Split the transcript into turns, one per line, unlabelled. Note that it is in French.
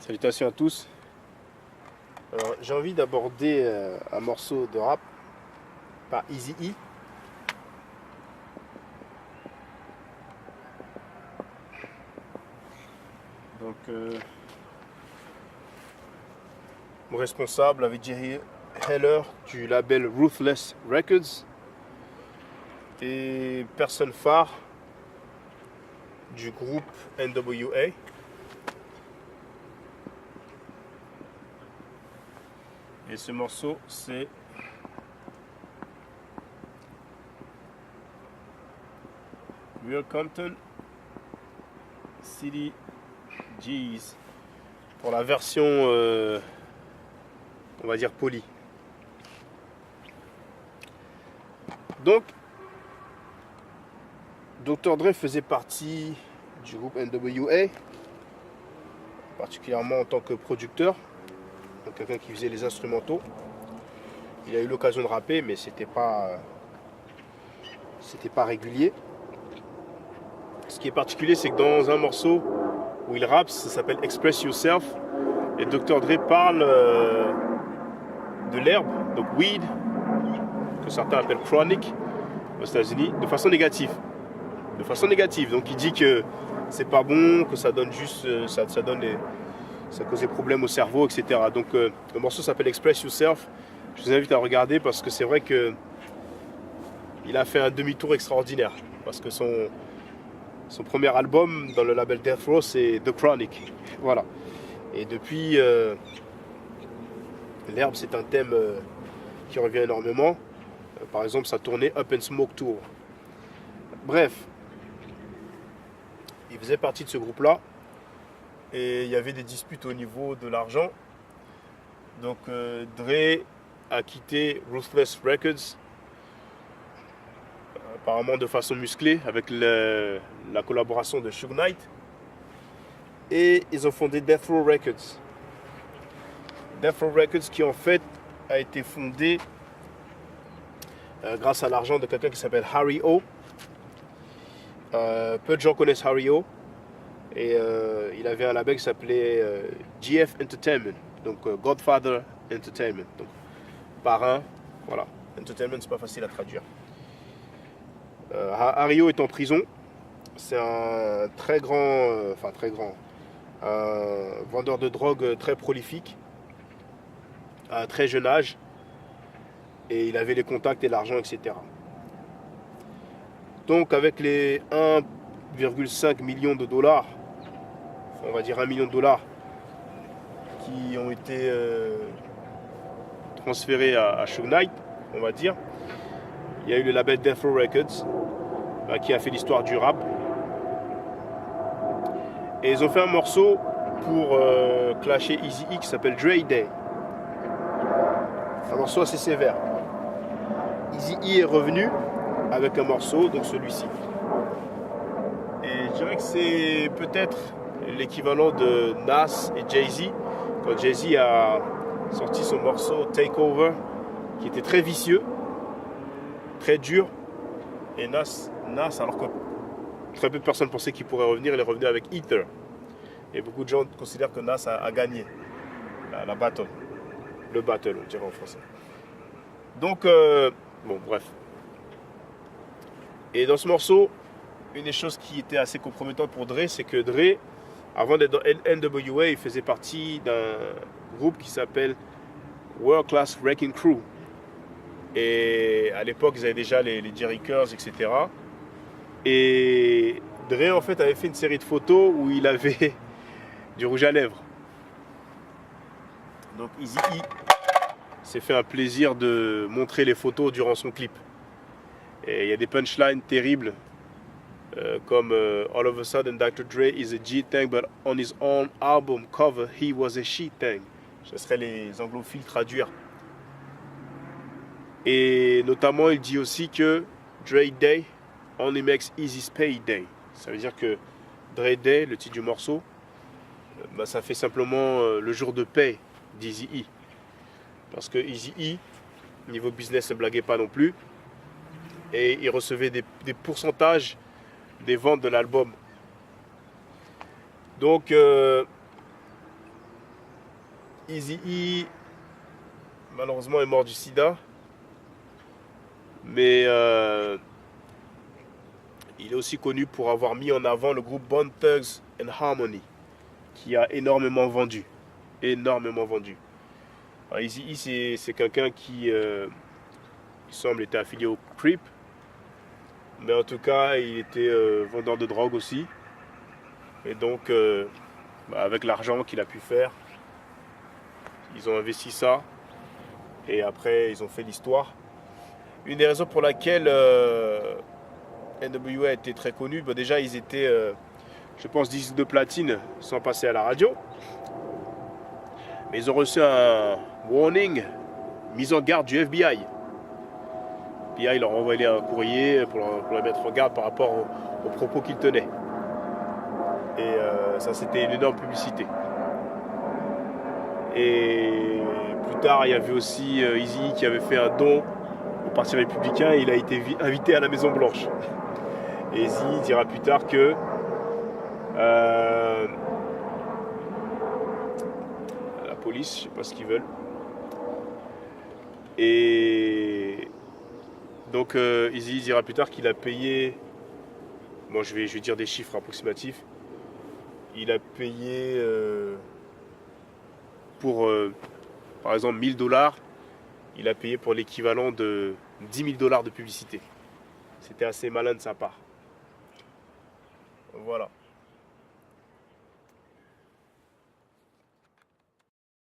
Salutations à tous. Alors, j'ai envie d'aborder un morceau de rap par Eazy-E. Donc, mon responsable avec Jerry Heller du label Ruthless Records et personne phare du groupe NWA. Et ce morceau, c'est Real Compton City G's pour la version, on va dire, polie. Donc, Dr. Dre faisait partie du groupe NWA, particulièrement en tant que producteur, donc quelqu'un qui faisait les instrumentaux. Il a eu l'occasion de rapper, mais c'était pas régulier. Ce qui est particulier, c'est que dans un morceau où il rappe, ça s'appelle Express Yourself, et Dr. Dre parle de l'herbe, donc weed, que certains appellent chronic aux États-Unis, de façon négative. Donc il dit que c'est pas bon, que ça donne juste, ça cause des problèmes au cerveau, etc. Donc le morceau s'appelle Express Yourself. Je vous invite à regarder parce que c'est vrai que il a fait un demi-tour extraordinaire. Parce que son premier album dans le label Death Row, c'est The Chronic. Voilà. Et depuis, l'herbe, c'est un thème qui revient énormément. Par exemple, sa tournée Up and Smoke Tour. Bref, il faisait partie de ce groupe-là. Et il y avait des disputes au niveau de l'argent. Donc Dre a quitté Ruthless Records, apparemment de façon musclée, avec la collaboration de Suge Knight. Et ils ont fondé Death Row Records. Death Row Records qui en fait a été fondé grâce à l'argent de quelqu'un qui s'appelle Harry O. Peu de gens connaissent Harry O. Et il avait un label qui s'appelait GF Entertainment, donc Godfather Entertainment, donc parrain, voilà. Entertainment, c'est pas facile à traduire. Hario est en prison. C'est un très grand, vendeur de drogue très prolifique, à un très jeune âge, et il avait les contacts et l'argent, etc. Donc avec les 1,5 million de dollars, on va dire 1 million de dollars, qui ont été transférés à Suge Knight, on va dire. Il y a eu le label Death Row Records qui a fait l'histoire du rap. Et ils ont fait un morceau pour clasher Eazy-E qui s'appelle Dre Day. Un morceau assez sévère. Eazy-E est revenu avec un morceau, donc celui-ci. Et je dirais que c'est peut-être l'équivalent de Nas et Jay-Z, quand Jay-Z a sorti son morceau Takeover, qui était très vicieux, très dur, et Nas, alors que très peu de personnes pensaient qu'il pourrait revenir, il est revenu avec Ether. Et beaucoup de gens considèrent que Nas a gagné la battle. Le battle, on dirait en français. Donc, bon, bref. Et dans ce morceau, une des choses qui était assez compromettante pour Dre, c'est que Dre, avant d'être dans NWA, il faisait partie d'un groupe qui s'appelle World Class Wrecking Crew. Et à l'époque, ils avaient déjà les Jerry Curls, etc. Et Dre, en fait, avait fait une série de photos où il avait du rouge à lèvres. Donc Eazy-E s'est fait un plaisir de montrer les photos durant son clip. Et il y a des punchlines terribles, comme All of a sudden Dr. Dre is a G-Thang, but on his own album cover, he was a she-thang. Je laisserai les anglophiles traduire. Et notamment, il dit aussi que Dre Day only makes Eazy's payday. Ça veut dire que Dre Day, le titre du morceau, ça fait simplement le jour de paye d'Eazy-E. Parce que Eazy-E, niveau business, ne blaguait pas non plus. Et il recevait des pourcentages des ventes de l'album. Donc, Eazy-E, malheureusement, est mort du sida. Mais il est aussi connu pour avoir mis en avant le groupe Bone Thugs and Harmony, qui a énormément vendu. Énormément vendu. Eazy-E, c'est quelqu'un qui, il semble, était affilié au Crip. Mais en tout cas, il était vendeur de drogue aussi. Et donc, avec l'argent qu'il a pu faire, ils ont investi ça. Et après, ils ont fait l'histoire. Une des raisons pour laquelle NWA a été très connu, déjà, ils étaient, je pense, disques de platine sans passer à la radio. Mais ils ont reçu un warning, mise en garde du FBI. Le FBI leur a envoyé un courrier pour les mettre en garde par rapport aux propos qu'ils tenaient. Et ça, c'était une énorme publicité. Et plus tard, il y avait aussi Eazy qui avait fait un don au Parti républicain et il a été invité à la Maison Blanche. Et Eazy dira plus tard que la police, je sais pas ce qu'ils veulent. Et donc Eazy dira plus tard qu'il a payé, bon je vais dire des chiffres approximatifs, il a payé pour par exemple 1000 $, il a payé pour l'équivalent de 10 000 $ de publicité. C'était assez malin de sa part. Voilà.